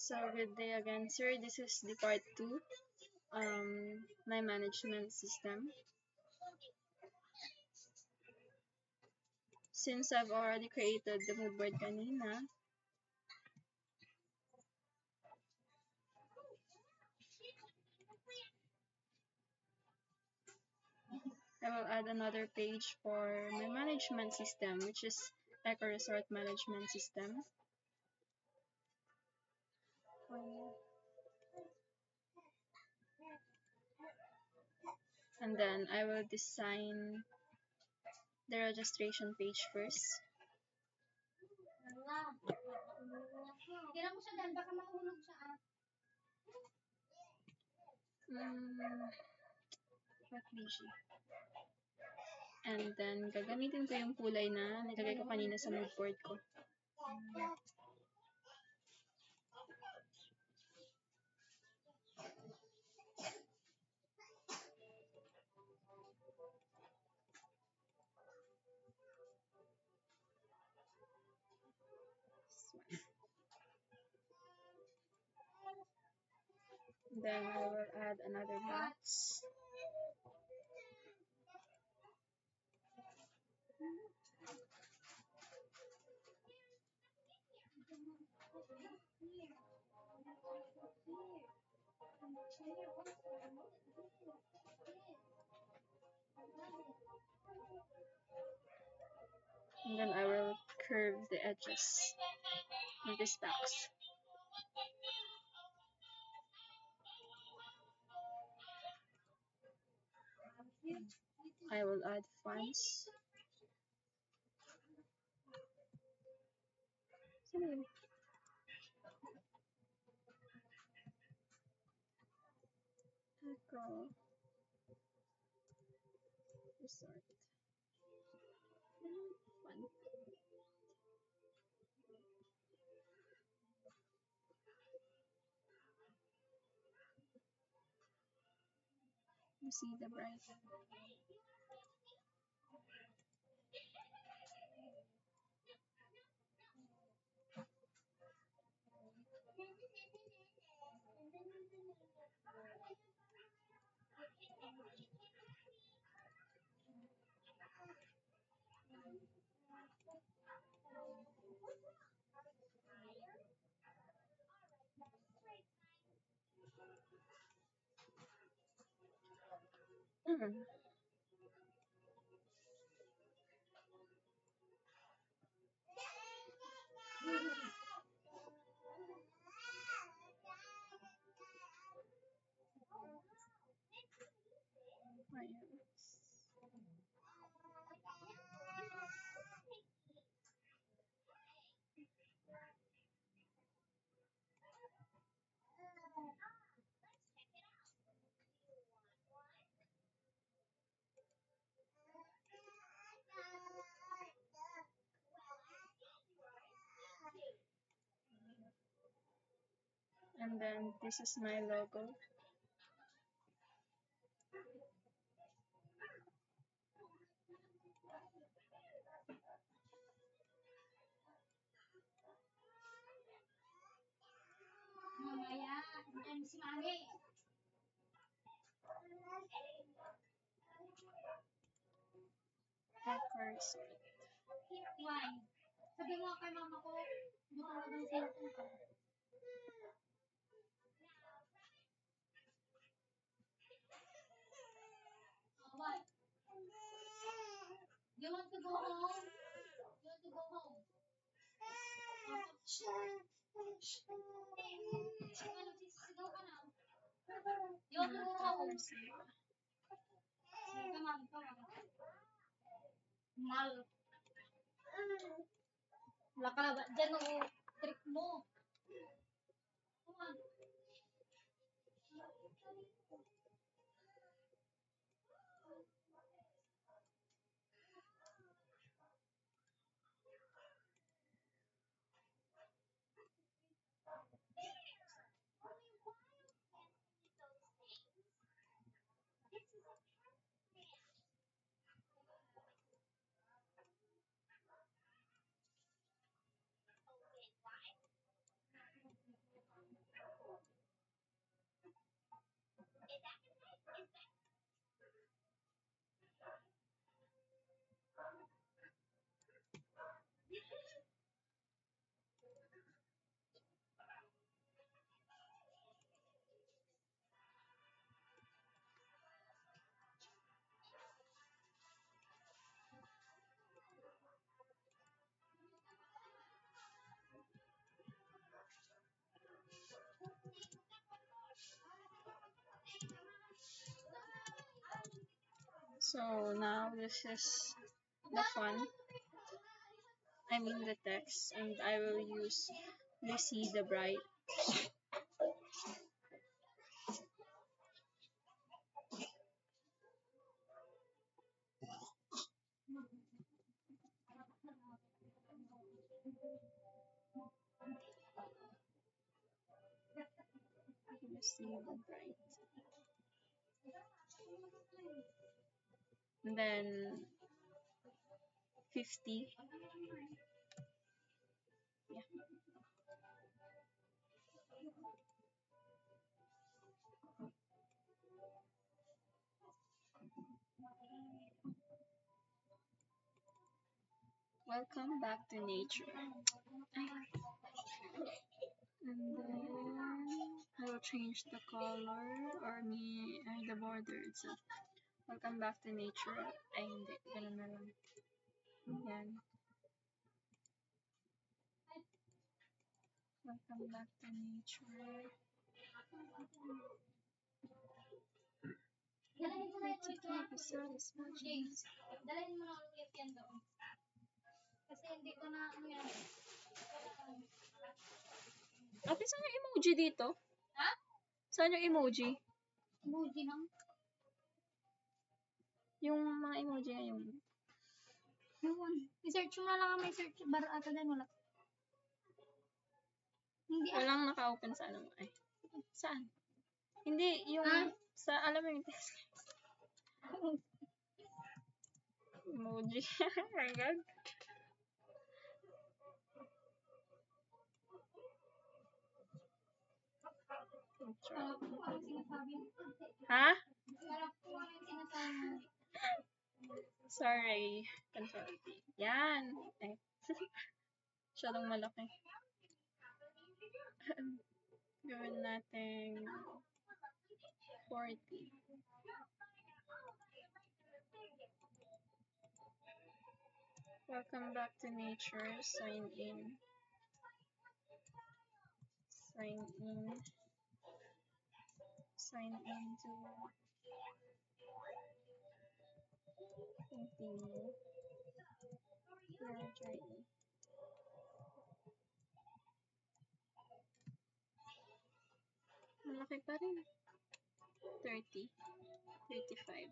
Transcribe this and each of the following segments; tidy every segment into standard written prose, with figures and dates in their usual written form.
So good day again, sir. This is the part 2, my management system. Since I've already created the mood board kanina, I will add another page for my management system, which is Eco Resort Management System. And then I will design the registration page first. What page? And then, gagamitin ko yung kulay na nilagay ko kanina sa mood board ko. Then I will add another box. And then I will curve the edges of this box. I will add fonts. Eco Resort. Fun. You see the bright. And then this is my logo. Si Mami. Eco Resort. Why? Sabi mo kay mama ko, butang na ng cellphone ko. What? You want to go home? You want to go home? Nagsisigaw ka na. You want to go home? Come on, come on. Mal. Wala ka ba? Diyan ang trick mo. Come on. So now this is the font. I mean the text, and I will use Lucy the Bright. Lucy the Bright. And then 50. Yeah. Welcome back to nature. And then I will change the color or the border itself. Welcome back to nature. Ay, hindi. Ganun na lang. Yan. Welcome back to nature. Dalahin mo na yung Pretty ito. to be satisfied. James, dalahin mo na ulit yan doon. Kasi hindi ko na ano yan. Ate, saan yung emoji dito? Ha? Saan yung emoji? Emoji lang. Yung mga emoji ngayon. Yun. I-search mo na lang ang may search bar ata din wala. Hindi Walang naka-open sa ano. Ay. Saan? Hindi, yung sa, alam mo yung text. Emoji. Oh my God. Wala po ang sinasabi mo. Ha? Wala po ang sinasabi mo. Sorry. Control T. Yan. Ay. Masyadong malaki. Gawin natin 40. Welcome back to nature. Sign in. Sign in. Sign in to continue. Your journey. Malaki pa rin. 30. 35.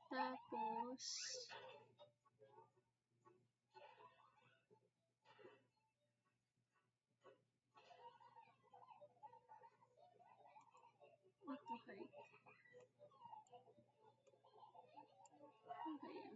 Tapos, ito height. Okay yan.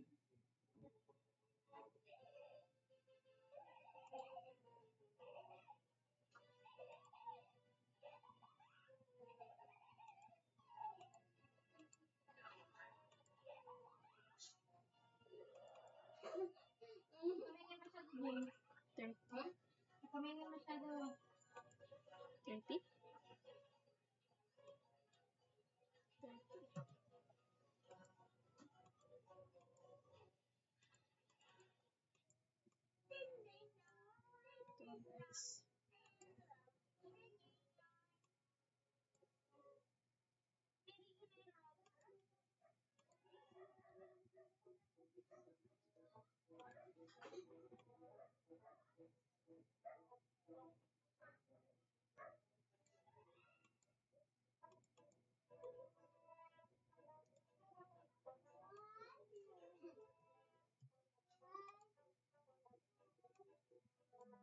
Kumingin masyado, James. 30. Kumingin masyado. 30. 30. Next.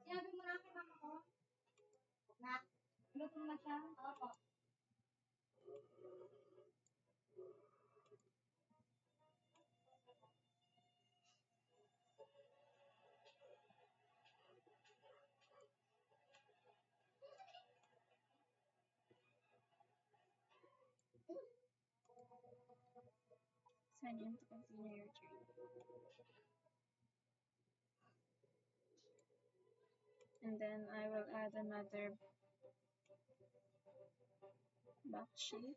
Sinabi mo na kay mama ko. Na? Luto na siya? Opo. Sign in to continue your journey. And then I will add another back shape.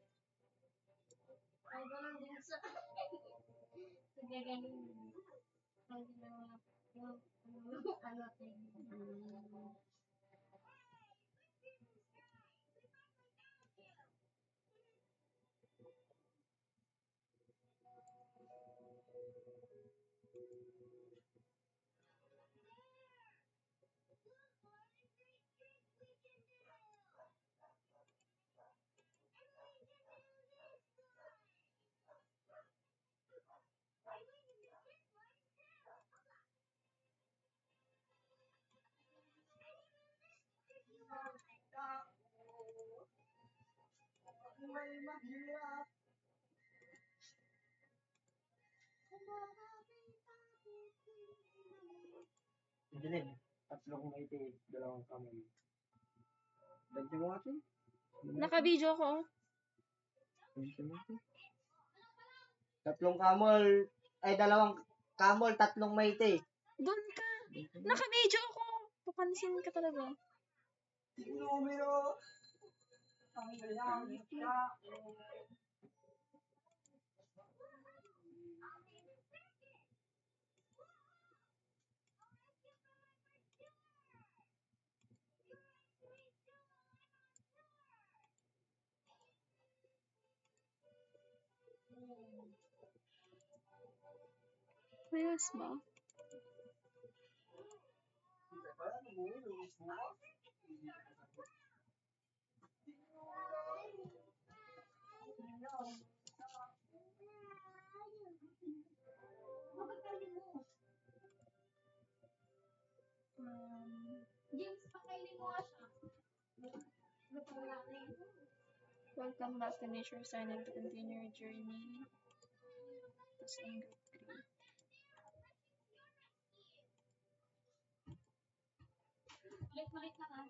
Ay, ganun din sa... Sige, ganun. Ay, ano, Dilim. Tatlong maiti, dalawang kamay. Dagdag mo natin. Naka-video ko. Dagdag mo natin. Tatlong kamol, ay dalawang kamol, tatlong maiti. Doon ka. Naka-video ako. Papansin ka talaga. Numero. Ayos ba? James, pakainin mo nga siya. Welcome back to nature. Sign in to continue your journey. Tapos ang green. Malit na ka.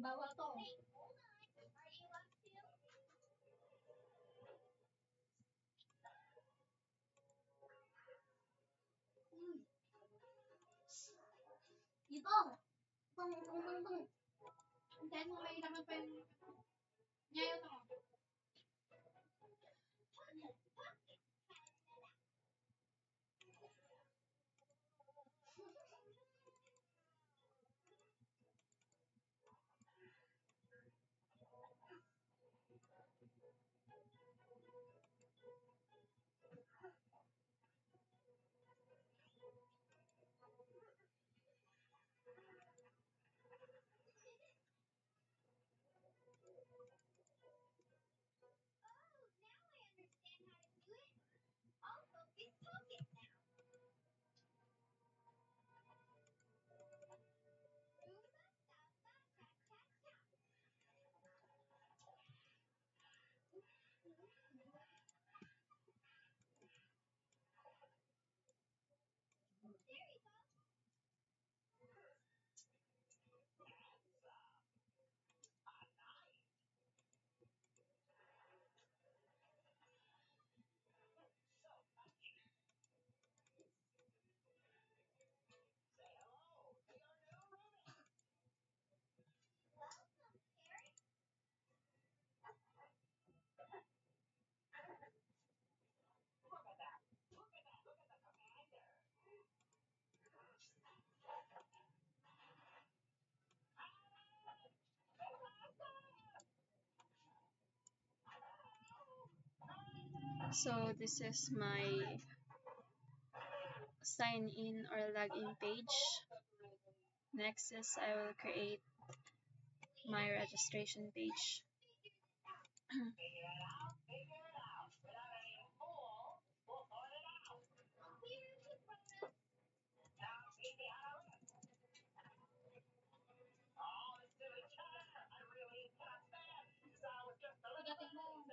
Bawal to. Dito. Tung. Hintayin mo may laman pa yung... Ngayon to. So this is my sign in or login page. Next is I will create my registration page. Pagatin mo.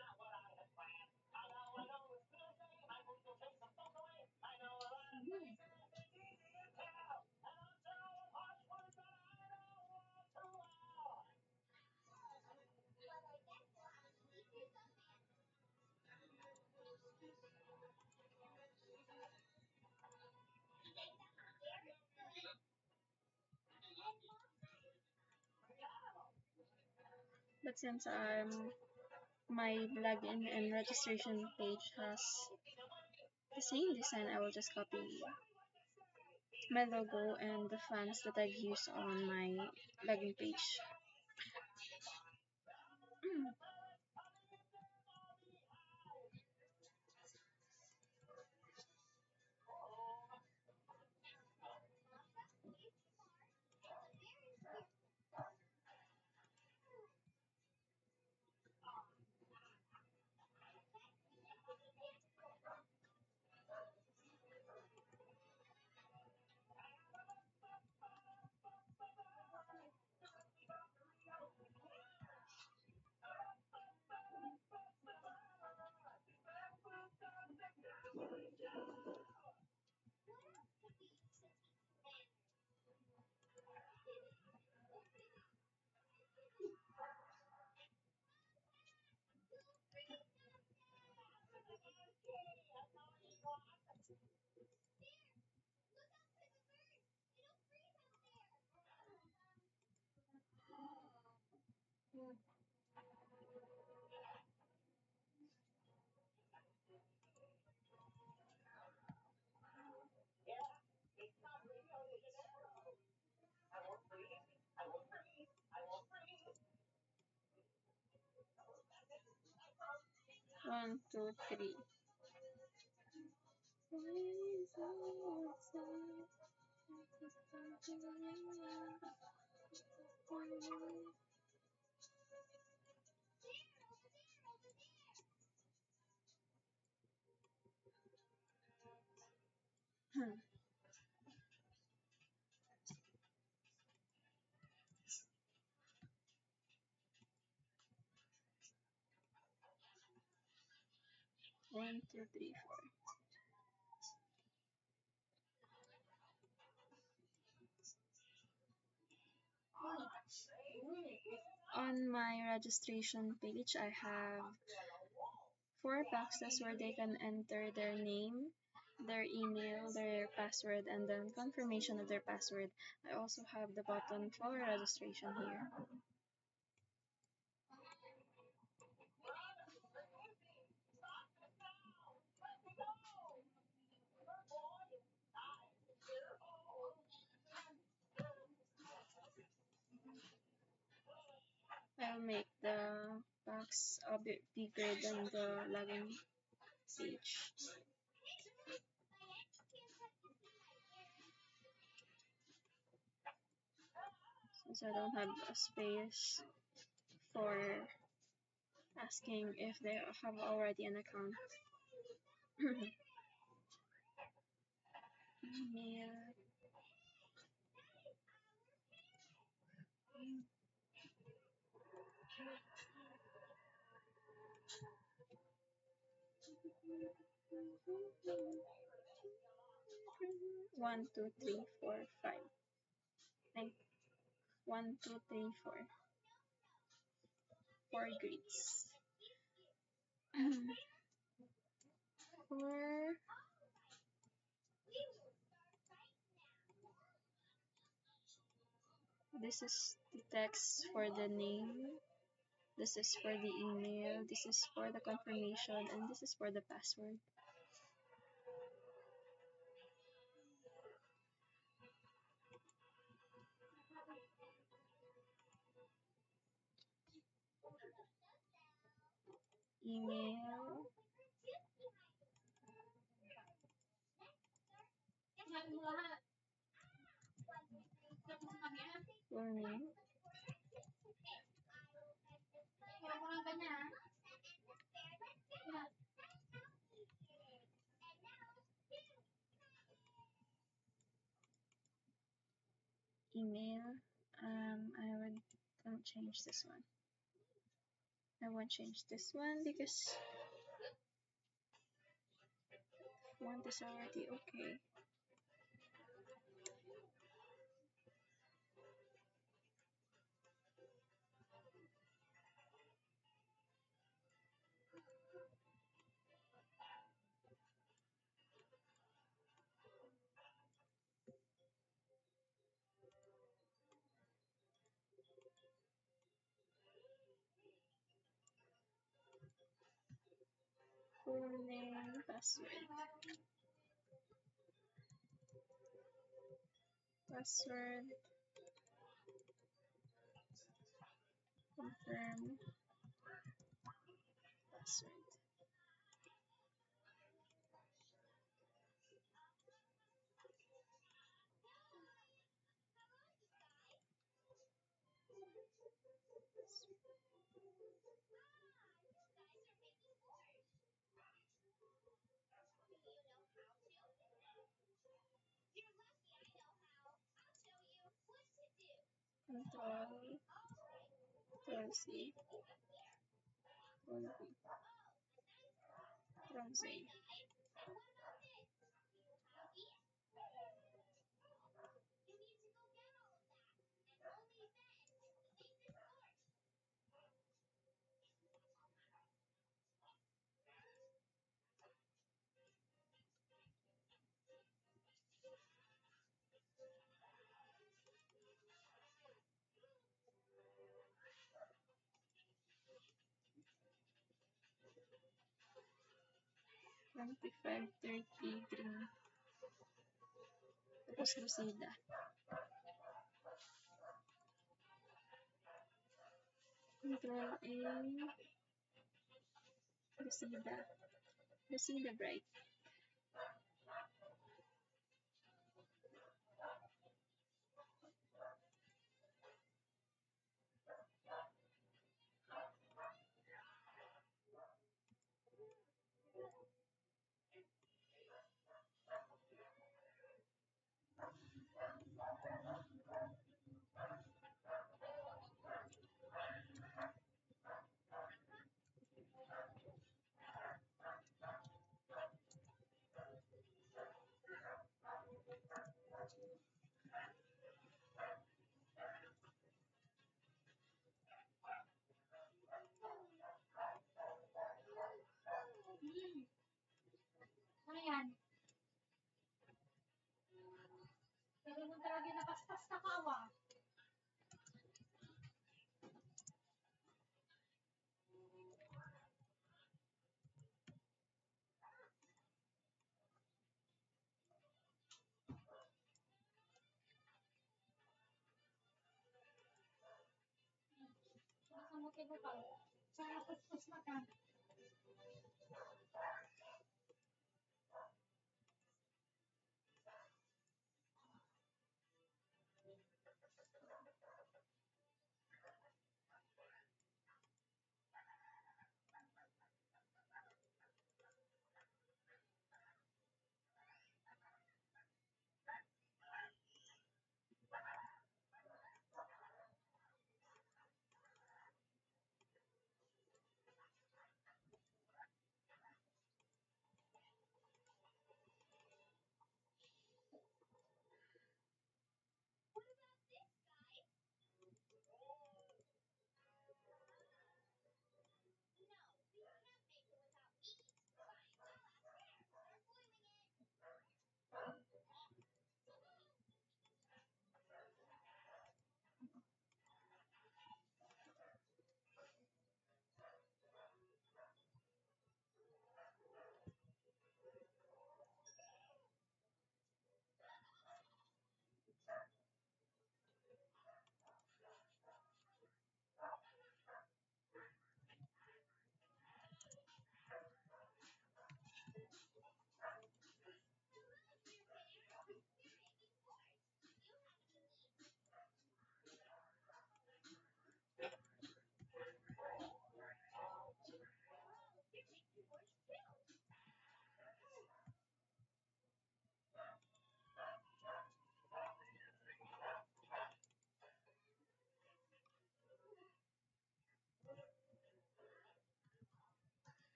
But since my login and registration page has the same design, I will just copy my logo and the fonts that I've used on my login page. One, two, three. One, two, three, four. on my registration page, I have 4 boxes where they can enter their name, their email, their password, and then confirmation of their password. I also have the button for registration here. I'll make the box a bit bigger than the login page. Since I don't have a space for asking if they have already an account. Email. One, two, three, four, five. Nine. 1, 2, 3, 4. 4 grids. 4. This is the text for the name. This is for the email. This is for the confirmation. And this is for the password. Email. Full name. Email. I don't change this one. I won't change this one because font is already okay. Full name, password. Password. Confirm. Password. Control C. Control V. Control Z. $25.30 green. Tapos Lucida. Control A. Lucida. Lucida Bright. lagi napaspas na kawa. Nakamutin mo pa. Sana paspas na ka.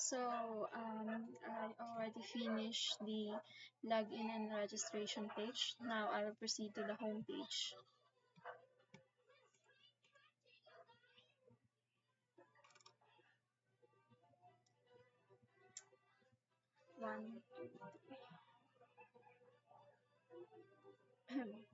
So, I already finished the login and registration page. Now I will proceed to the home page. One, two.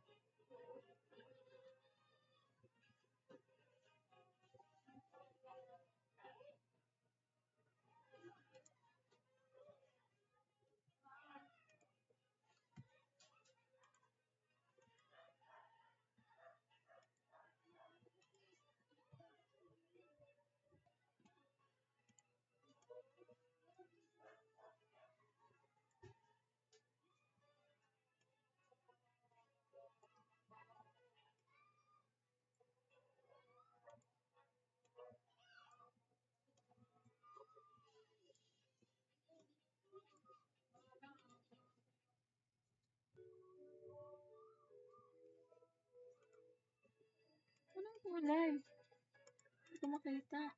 Anong kulay? Hindi ko makita.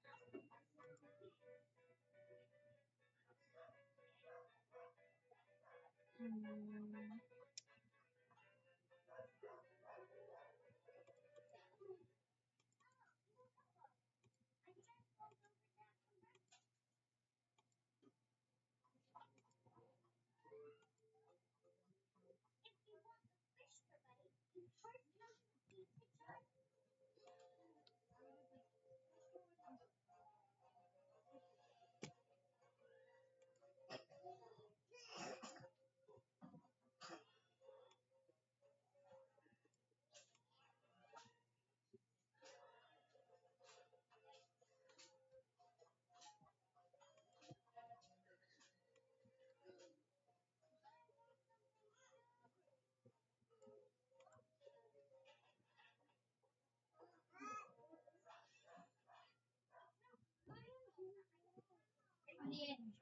Alien.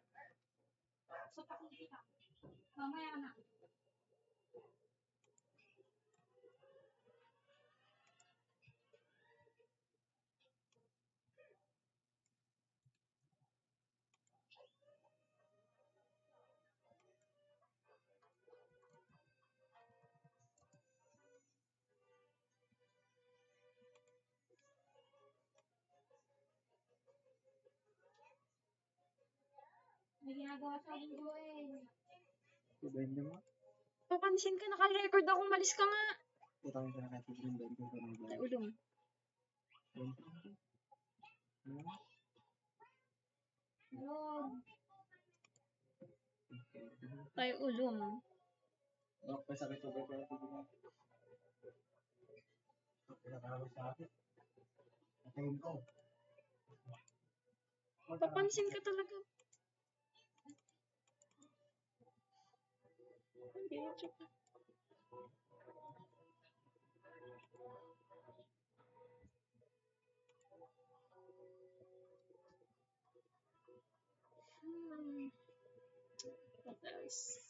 So, pakikita. Mamaya na. May ginagawa sa linggo eh. Ibenda mo. Papansin ka, naka-record ako, malis ka nga. Putang ka na kasi yung benda ko ng Ay, ulong. Yun. Ay, ulong. Oh, pasakit ko ba ito? Pinakawin sa akin. Patayin ko. Papansin ka talaga. Hindi, check. What else?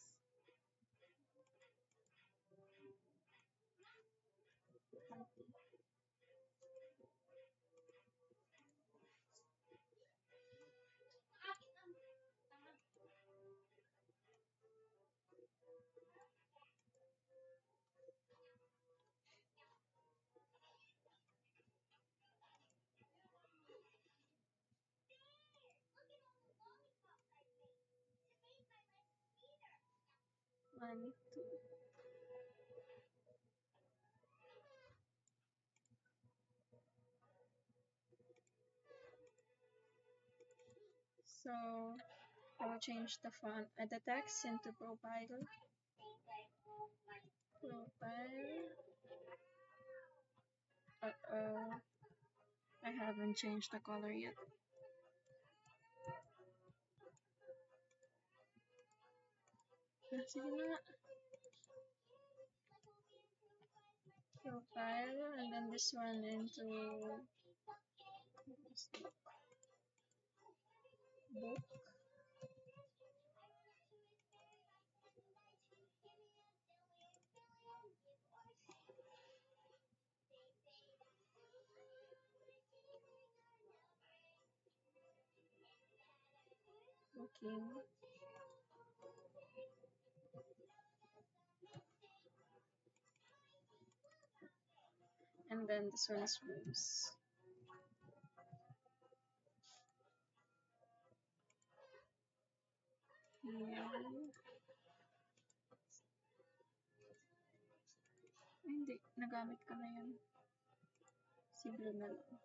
One, two. So, I will change the font, the text into profile. Profile. Uh-oh. I haven't changed the color yet. Sige na. Profile, and then this one into book. Booking. And then this one is rooms. Here. Hindi, nagamit ko na yan. Si blue na lang.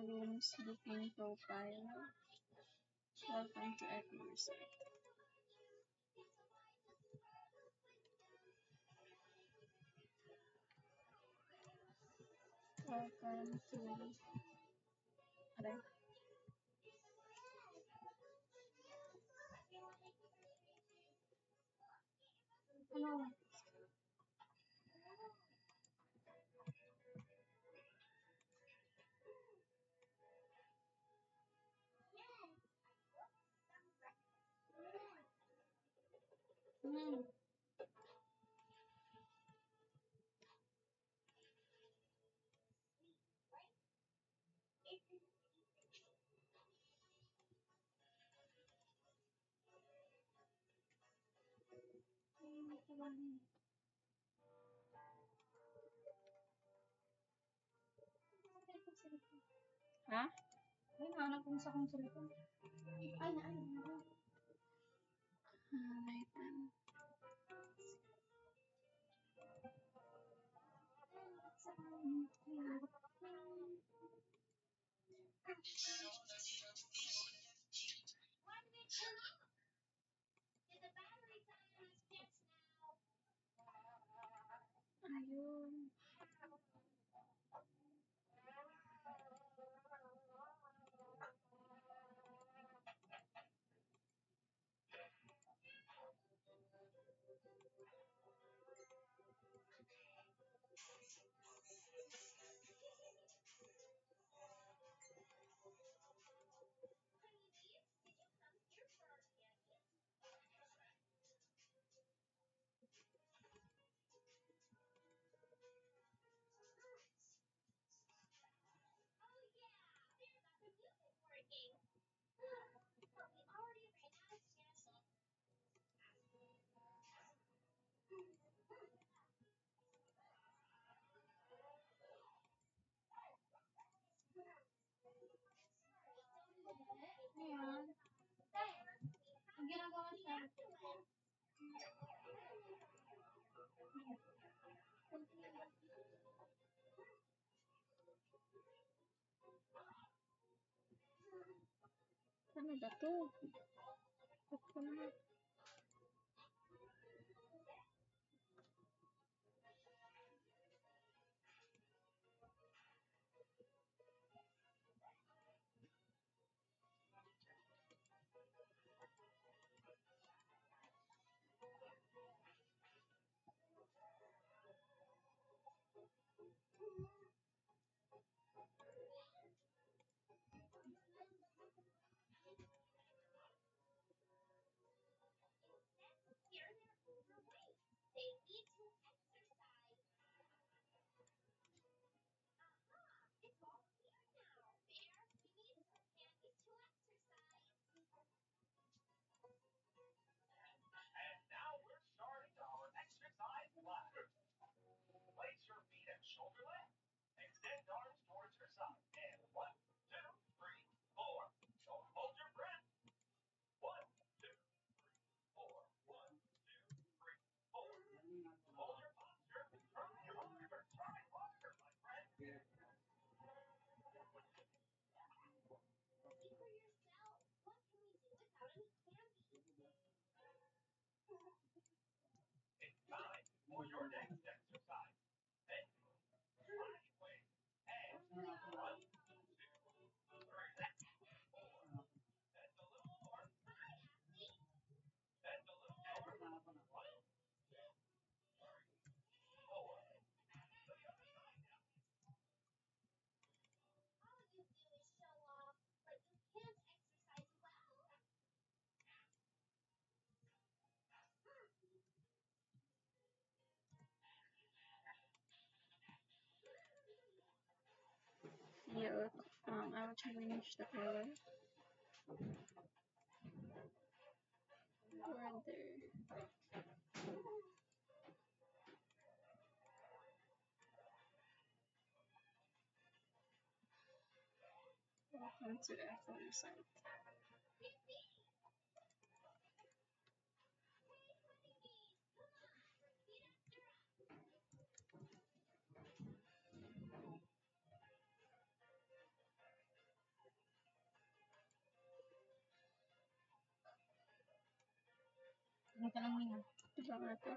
Rooms booking profile. Welcome to Equinox. Welcome to Aray. Ano? Ha? Ay, nahanap ko sa akong cellphone. Ay, naan. Wait then. Ayan. Ang ginagawa siya. Ano ba to? Ako na. Yeah, I will change the color. Right there. Welcome to Echo site. Ano ka lang niya? Diba nga to?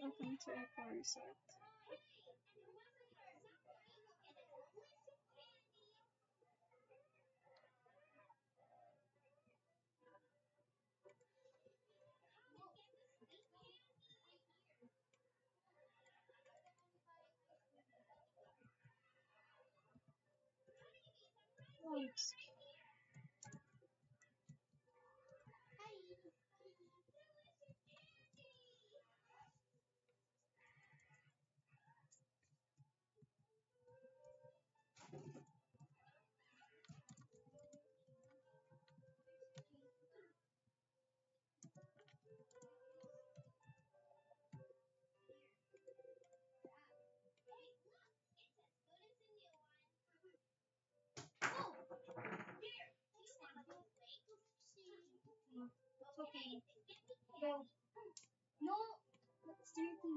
Welcome to Echo Resort. Oops. Okay. Go. No. That's dirty.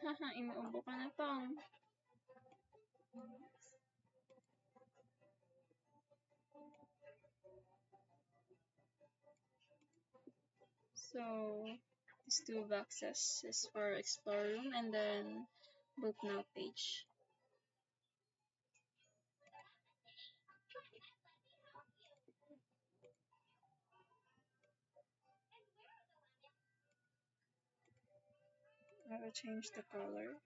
Haha, inuubo ka na tong. So, these two boxes is for explore room and then book now page. I will change the color.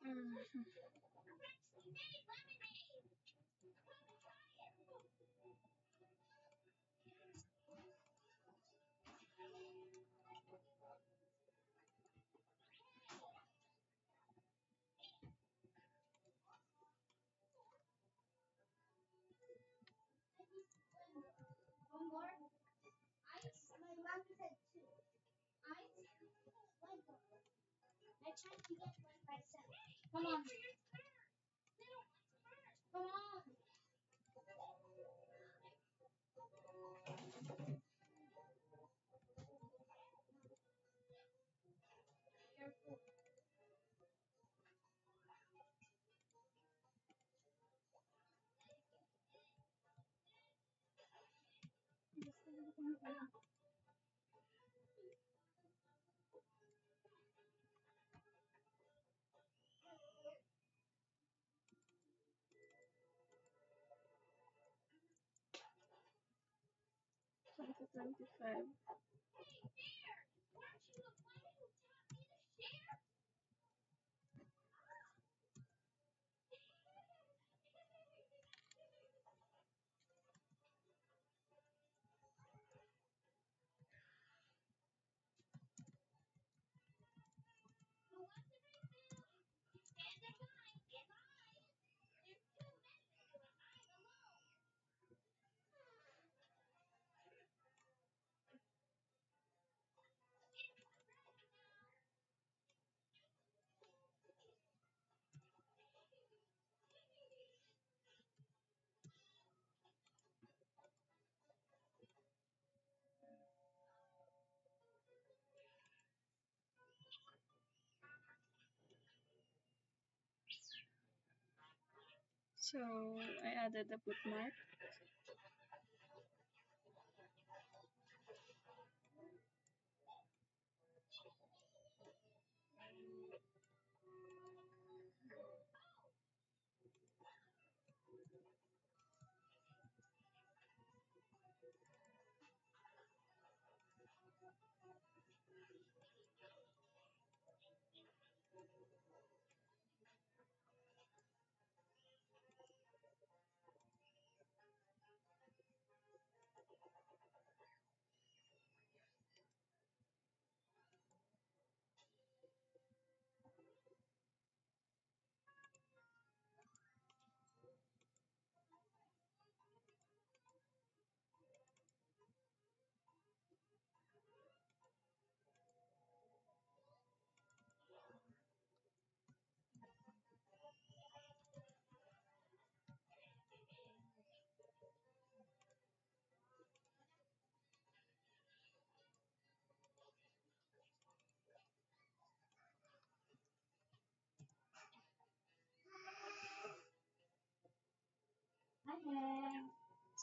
Mm. One more. Ice. My mom said two. Ice. One more. I tried to get one myself. Come on. Come on. Careful. Twenty 25. So I added the bookmark.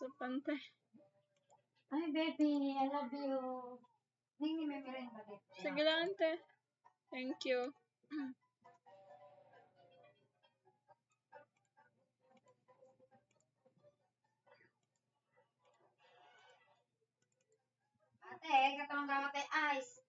So, pantay. Ay, baby, I love you. Hindi may merenda dito. Sige lang, ante. Thank you. Ate, katong gawat ay ice.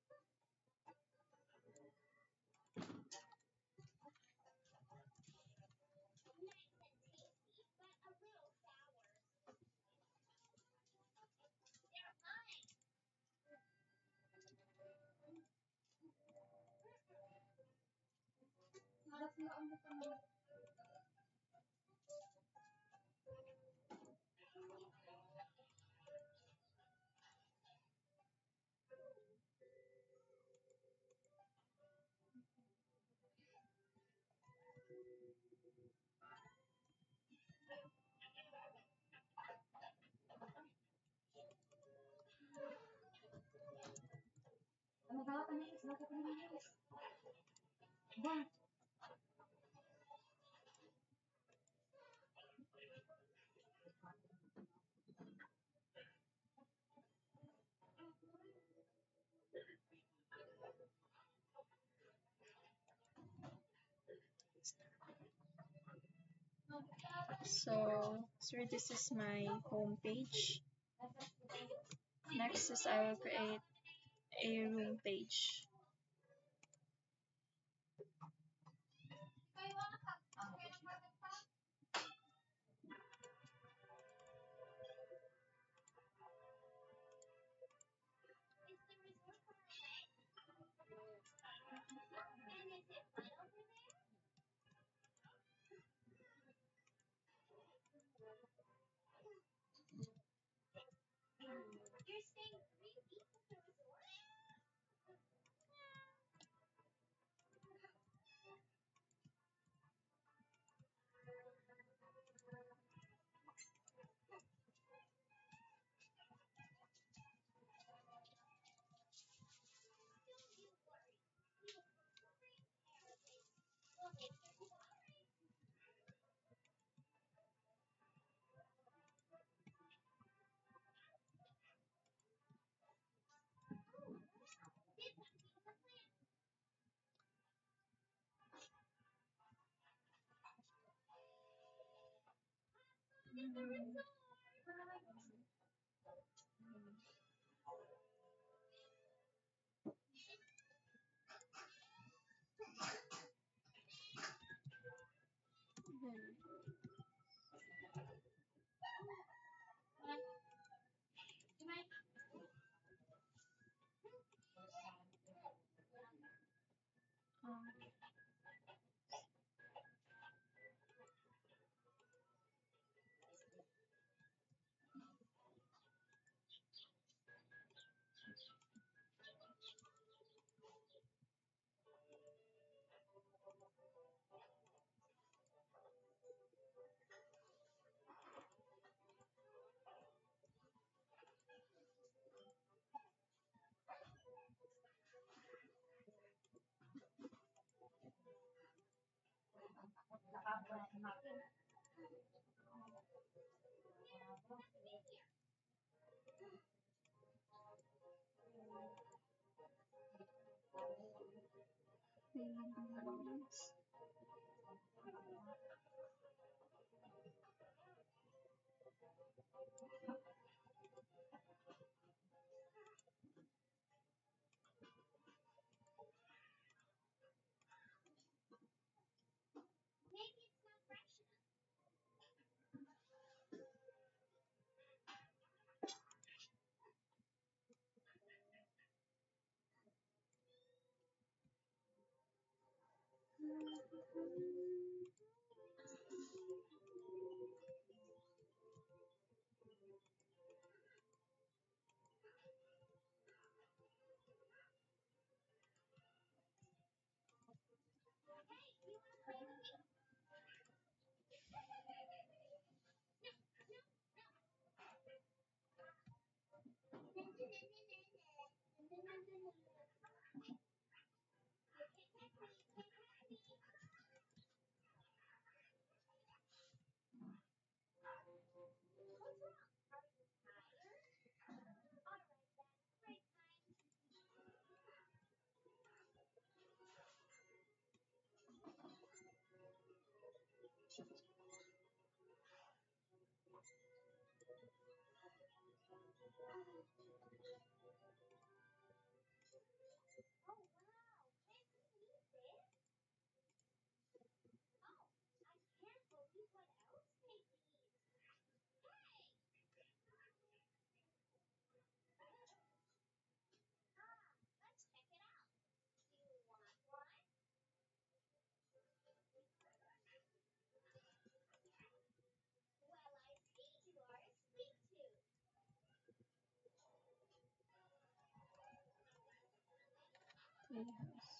Ano gawat ang ice? Bakit ang ice? Ba? So this is my home page. Next is I will create a room page. treehouse.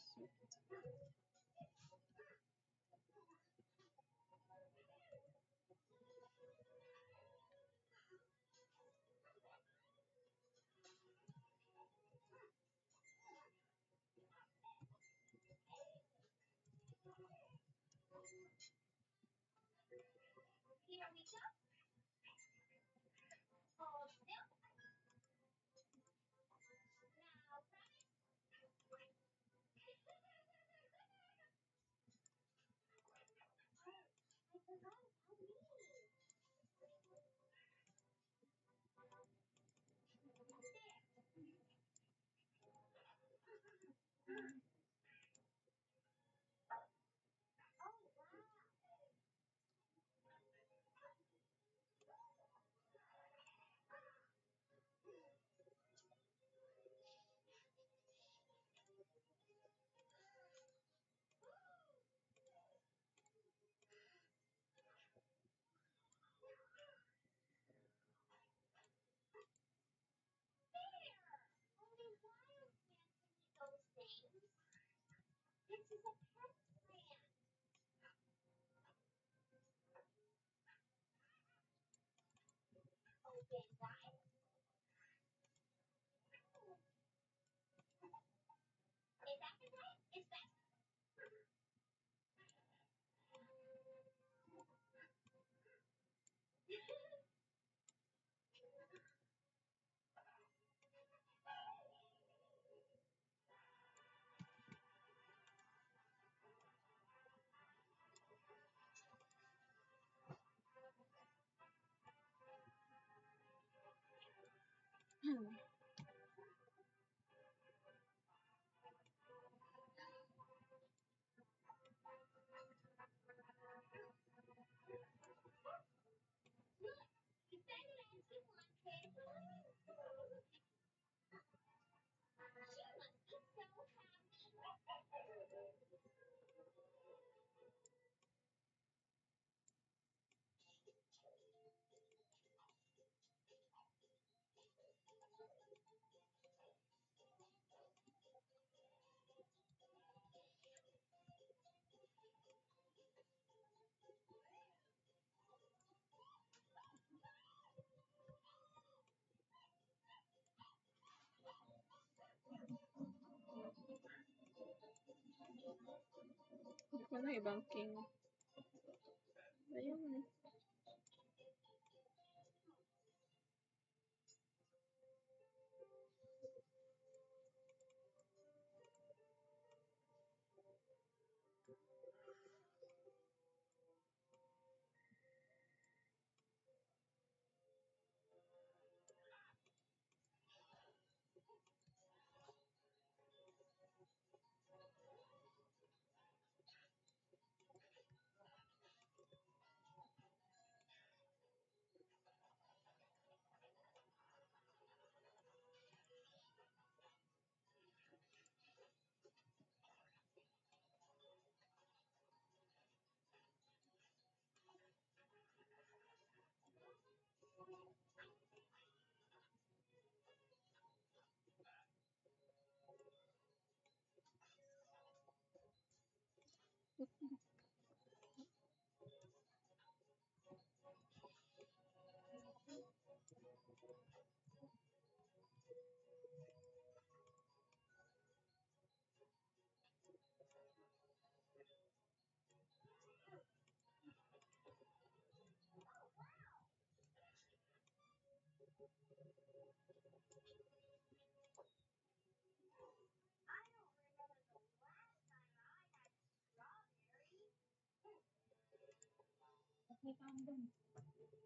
Wala ibang king. Ayun.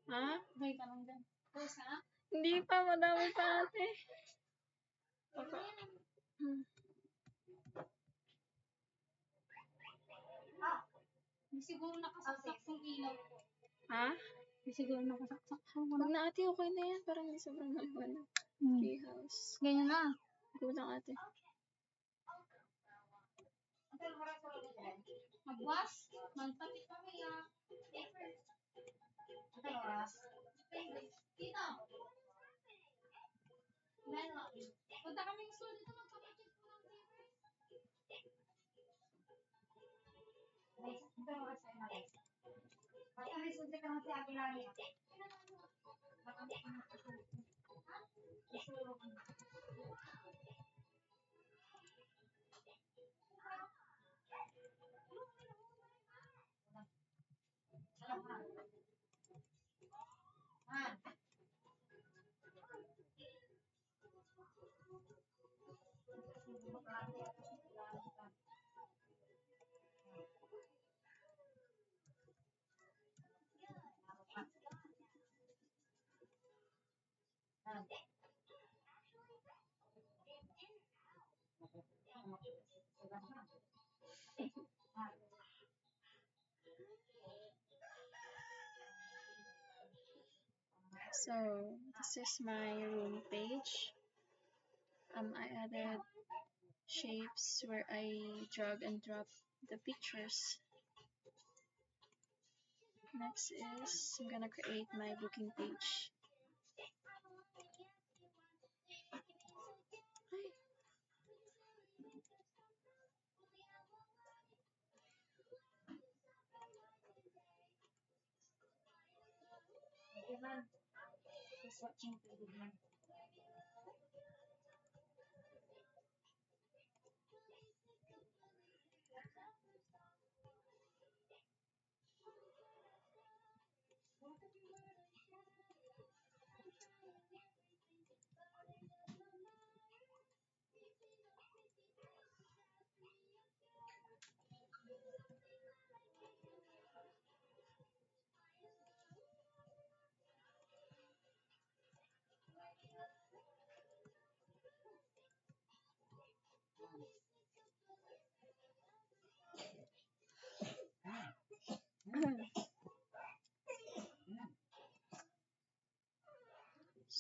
Ha? Okay ka lang dyan. First, ha? Hindi pa, madami pa ate. Baka. Hindi siguro nakasaksak yung ilaw ko. Ha? Hindi siguro nakasaksak. Huwag na ate, okay na yan. Parang hindi sobrang malaman. Treehouse. Ganyan na. Go lang ate. Magwas. Magpapit kami, ha? Papers. Ano oras? Dito. Punta kami sa school dito. Magpapit po ng papers. So this is my room page. I added shapes where I drag and drop the pictures. Next is I'm gonna create my booking page.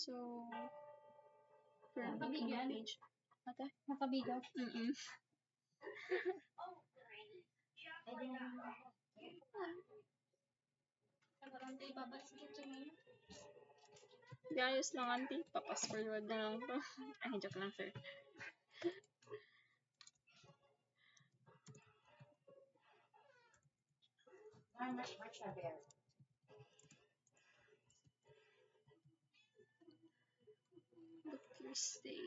So, for booking page, ate? Nakabigaw. Di ayos lang, auntie. Papas forward na lang to. Ay, joke lang, sir. Book Tuesday.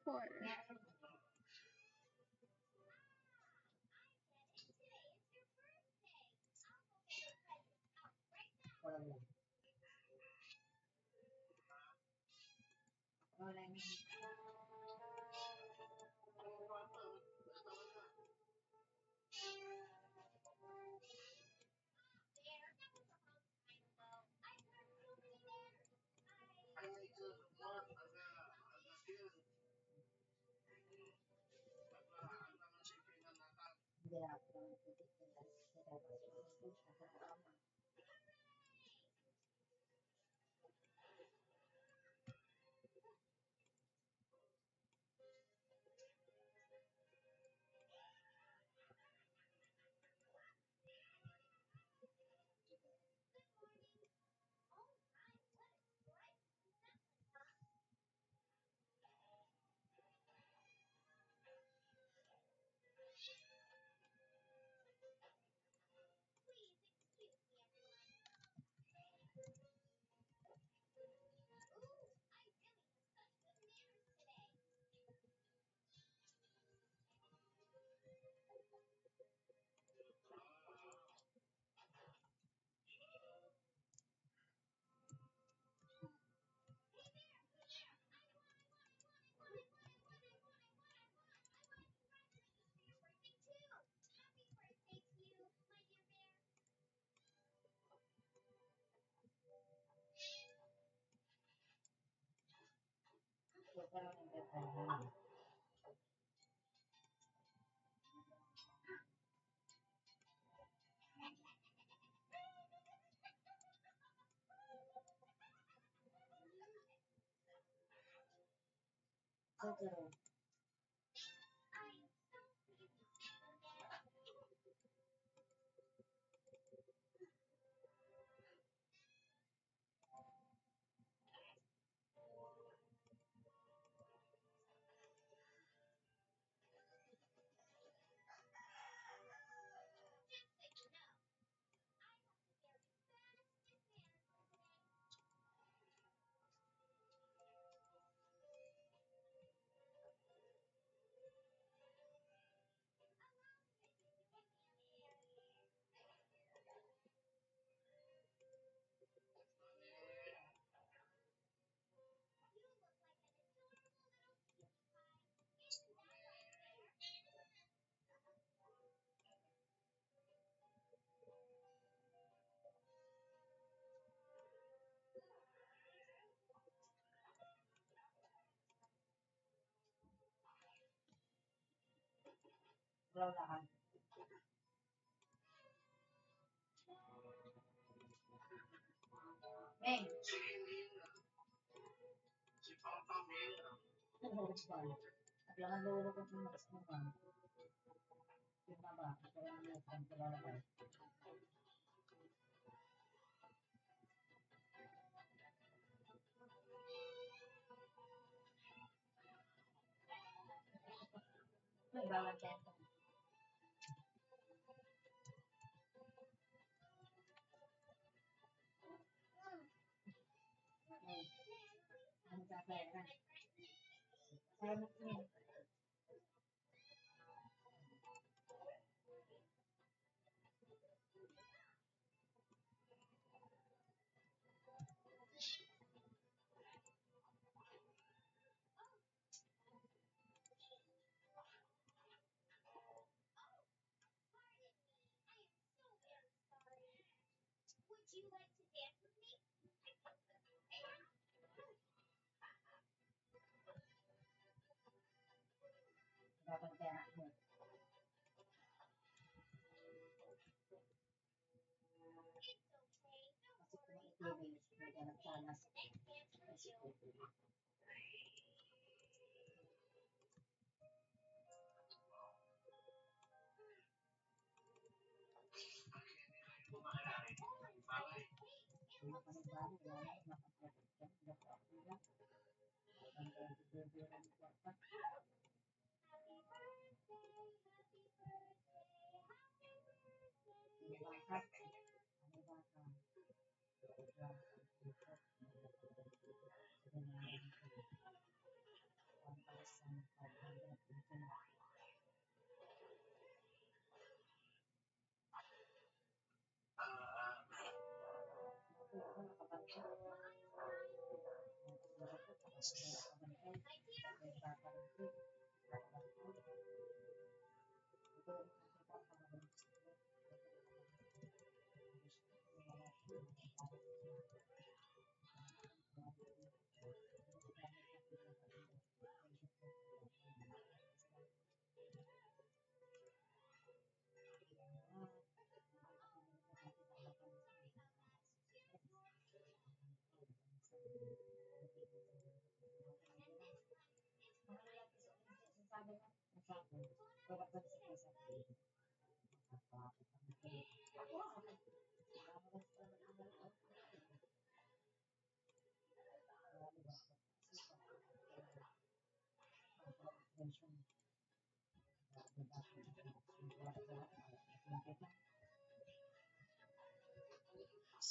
Four.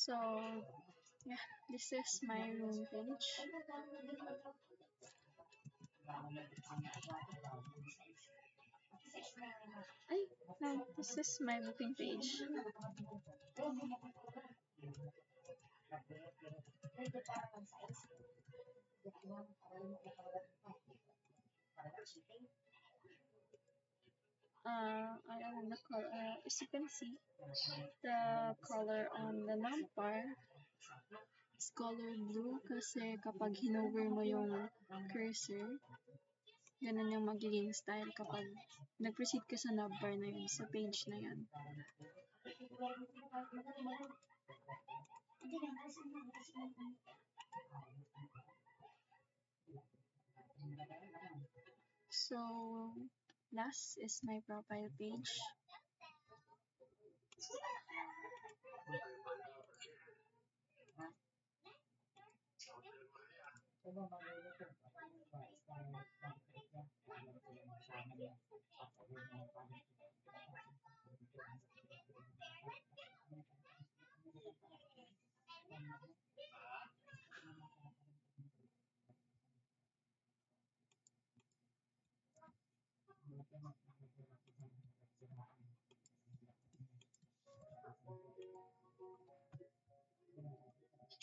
So yeah, this is my room page. Ay, no, this is my booking page. I don't know the color. As you can see, the color on the number is color blue kasi kapag hinover mo yung cursor, ganun yung magiging style kapag nag-proceed ka sa navbar na yun, sa page na yun. So, last is my profile page.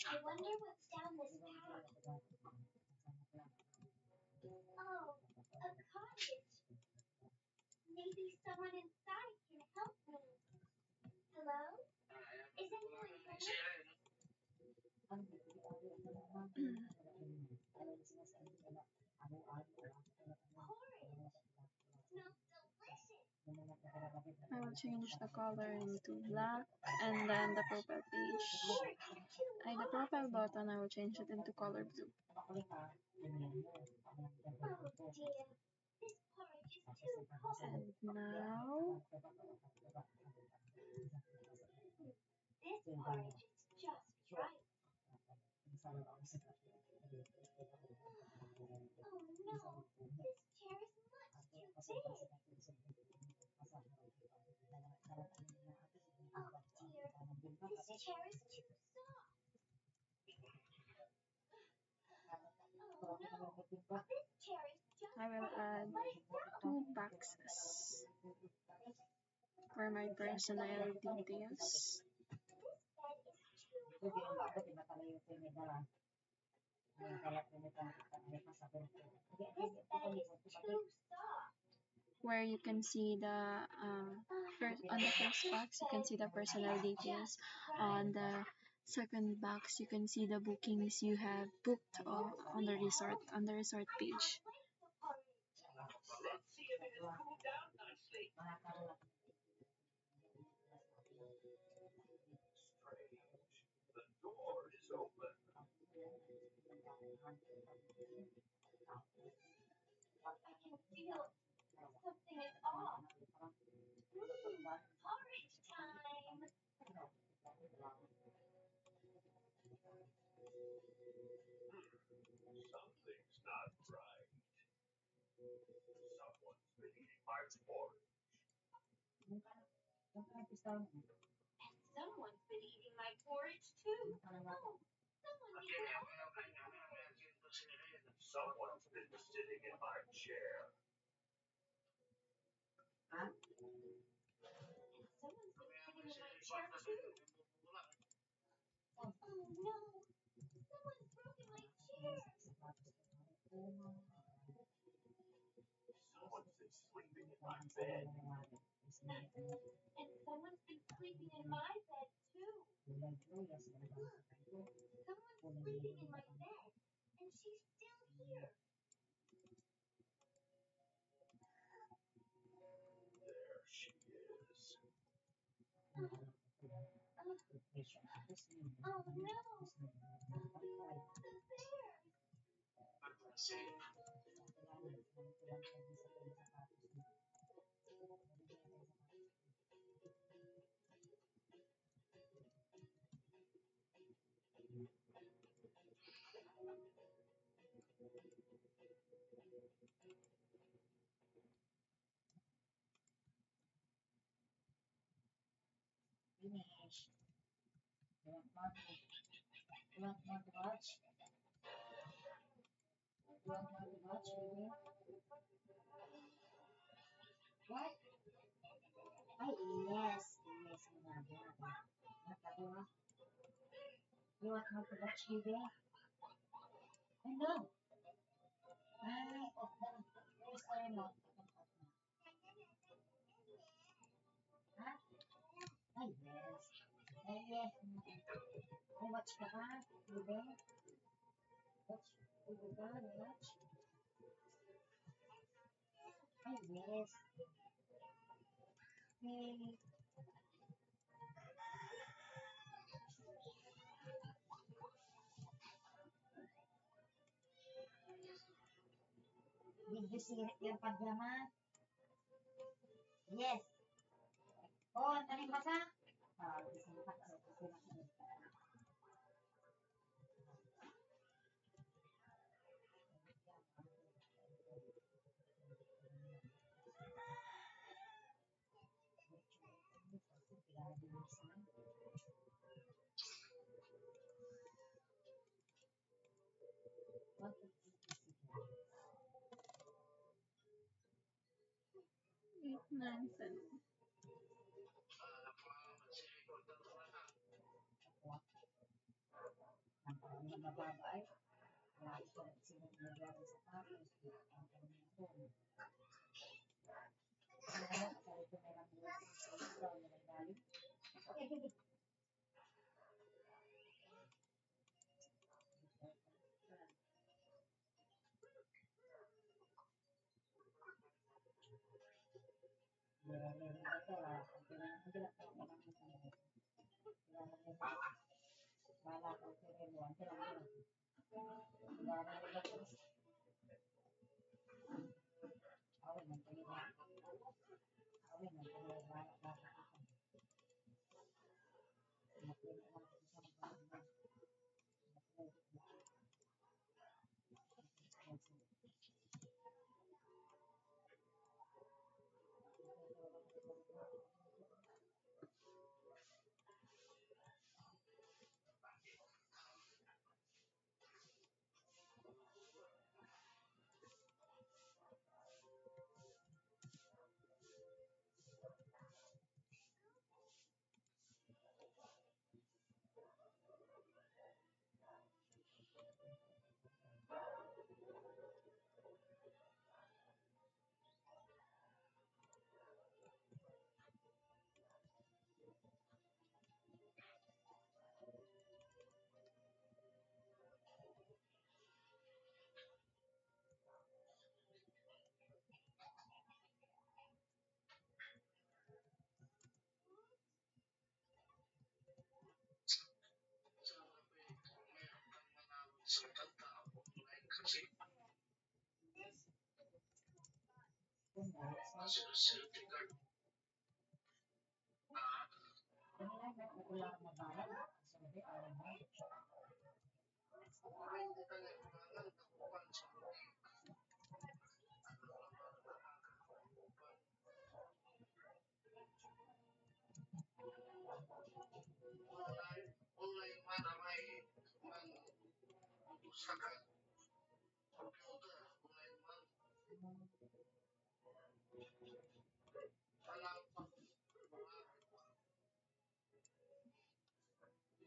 I wonder what's down this path. Oh, a cottage. Maybe someone inside can help me. Hello? Is anyone home? Porridge. Smells delicious. I will change the color into black, and then the profile page, the profile button, I will change it into color blue. Oh dear, this porridge is too cold. And now, This porridge is just right. Oh no, this chair is much too big. Oh dear, this chair is too soft. Oh no, this chair is just I will add myself. 2 boxes for my personal details. This bed is too hard. This bed is too soft. Where you can see the on the first box you can see the personal details. On the second box you can see the bookings you have booked on the resort page. Let's see if it has cooled down nicely. Strange. The door is open. I can feel something is off. Porridge time. Something's not right. Someone's been eating my porridge. And someone's been eating my porridge too. Oh, someone needs help. Someone's been sitting in my chair. And someone's been sitting in my chair too. Oh no, someone's broken my chair. Someone's been sleeping in my bed. And someone's been sleeping in my bed too. Look, someone's sleeping in my bed, and she's still here. There she is. Oh no, the bear. Finish. You want more to watch? You want more to watch, baby? What? Ay, yes. Yes, Mama. You want more to watch, baby? I know. Ay, okay. Where's the remote? Huh? Ay, yes. Ay, yes. Watch ka ba? Bebe? Watch? Bebe ka? Watch? Ay, yes. Hey. Did you see your pajama? Yes. Oh, ang taling basa? Gusto mo pa. Eight, nine, 10. Ang kanyang mababa ay lagi ko lang sinagagawa sa tapos ang kanyang doon. Ano, sabi ko na lang doon sa ito, nagagaling. Okay, okay.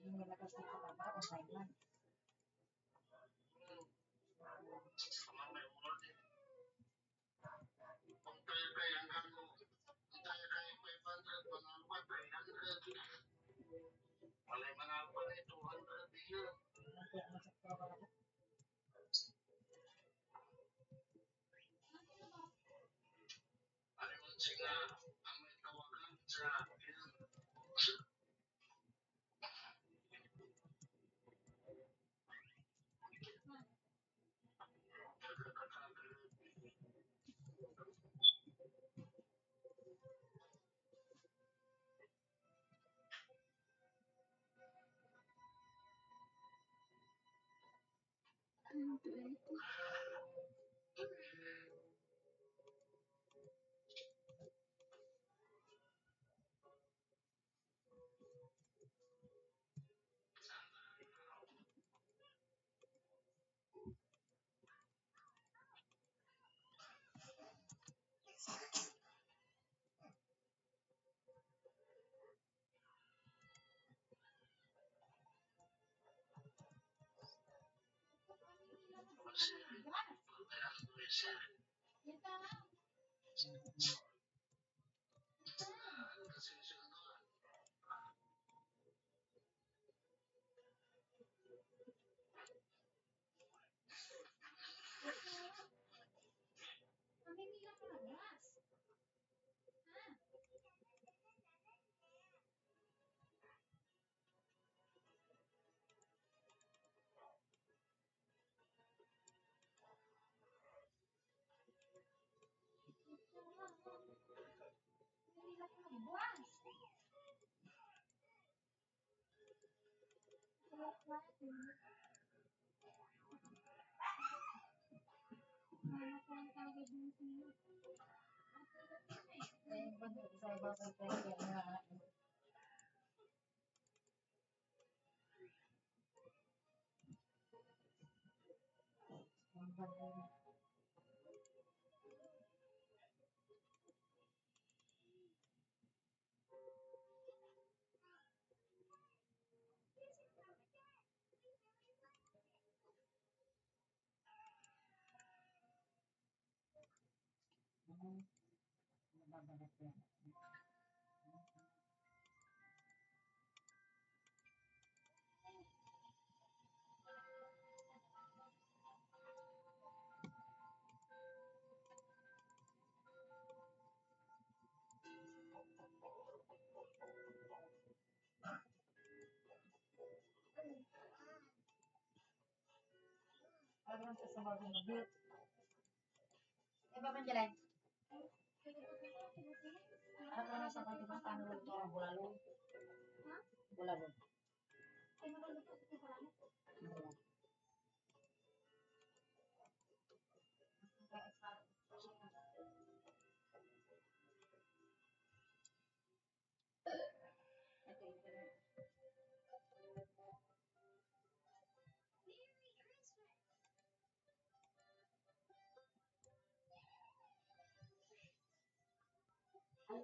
Nilabas na kapag online man.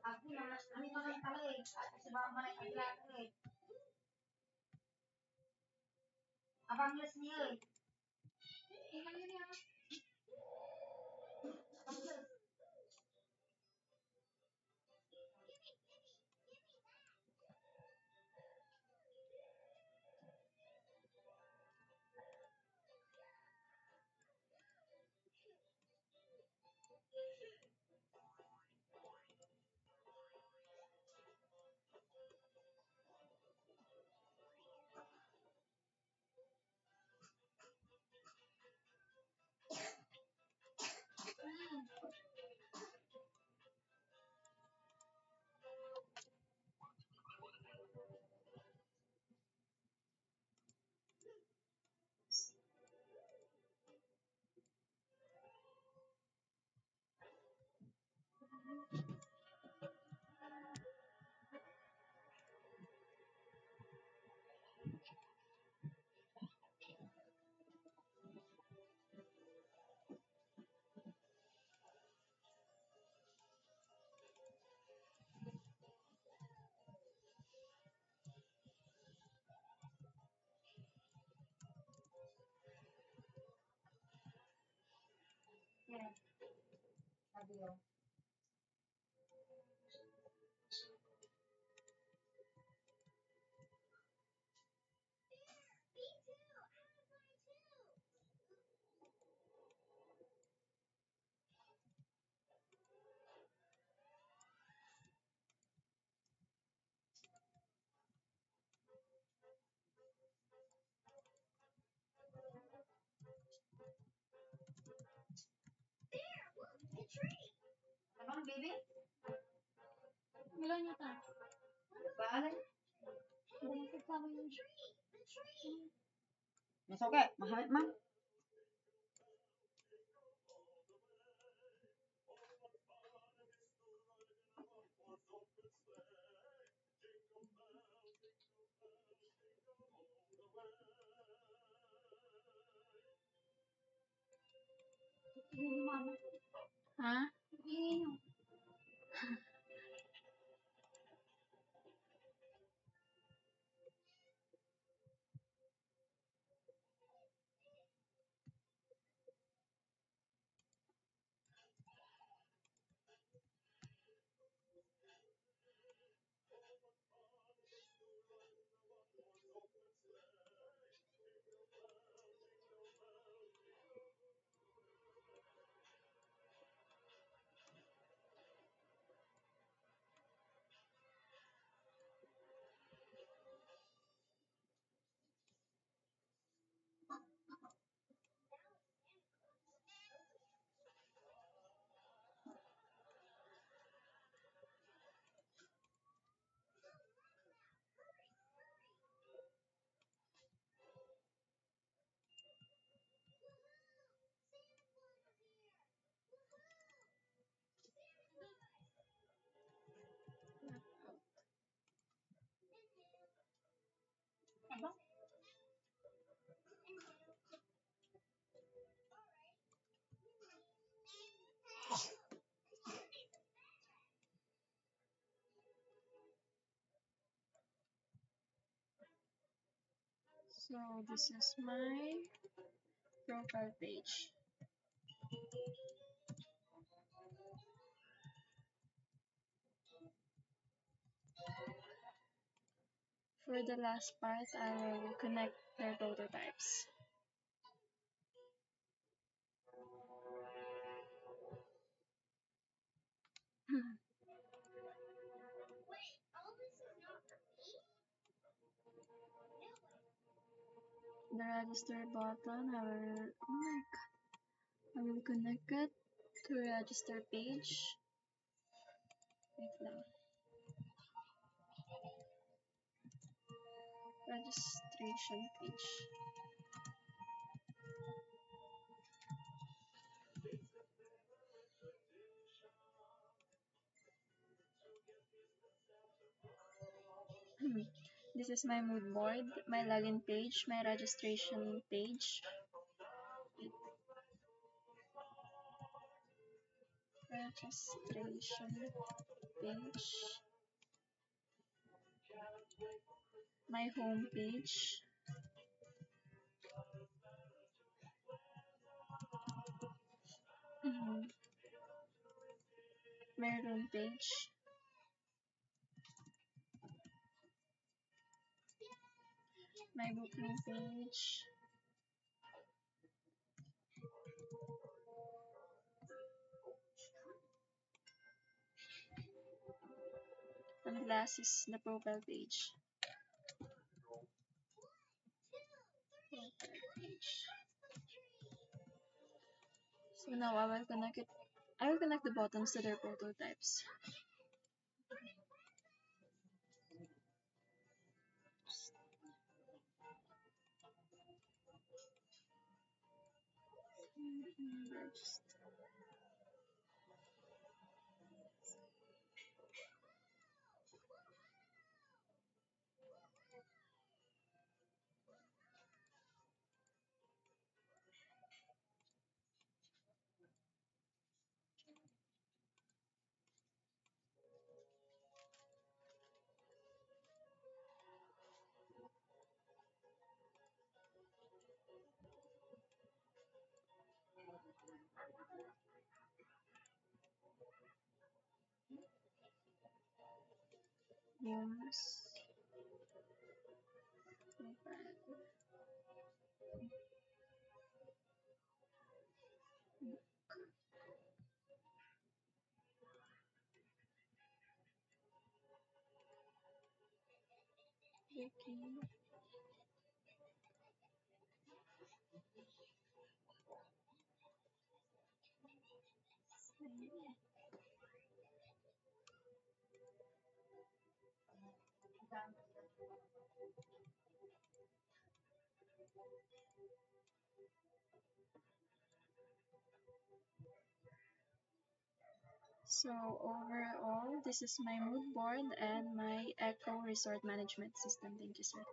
Aku na, ano yung mga pala eh. Sa bawang malay kanila eh. Abang yes niya eh. Sabi yun. Abang baby? Ilan niya ta? Baalan? Hindi kasama yung Masok mahamit man. mama. Ha? Iinom. So this is my profile page. For the last part, I will connect their prototypes. Wait, all this is not for me? The register button, I will connect it to register page. Wait lang. Registration page. This is my mood board, my login page, my registration page. Registration page. My home page. My room page. My booking page. And last is the profile page. Profile page. So now I will connect it. I will connect the buttons to their prototypes. Rooms. Booking. So overall, this is my mood board and my Echo Resort Management System. Thank you, sir.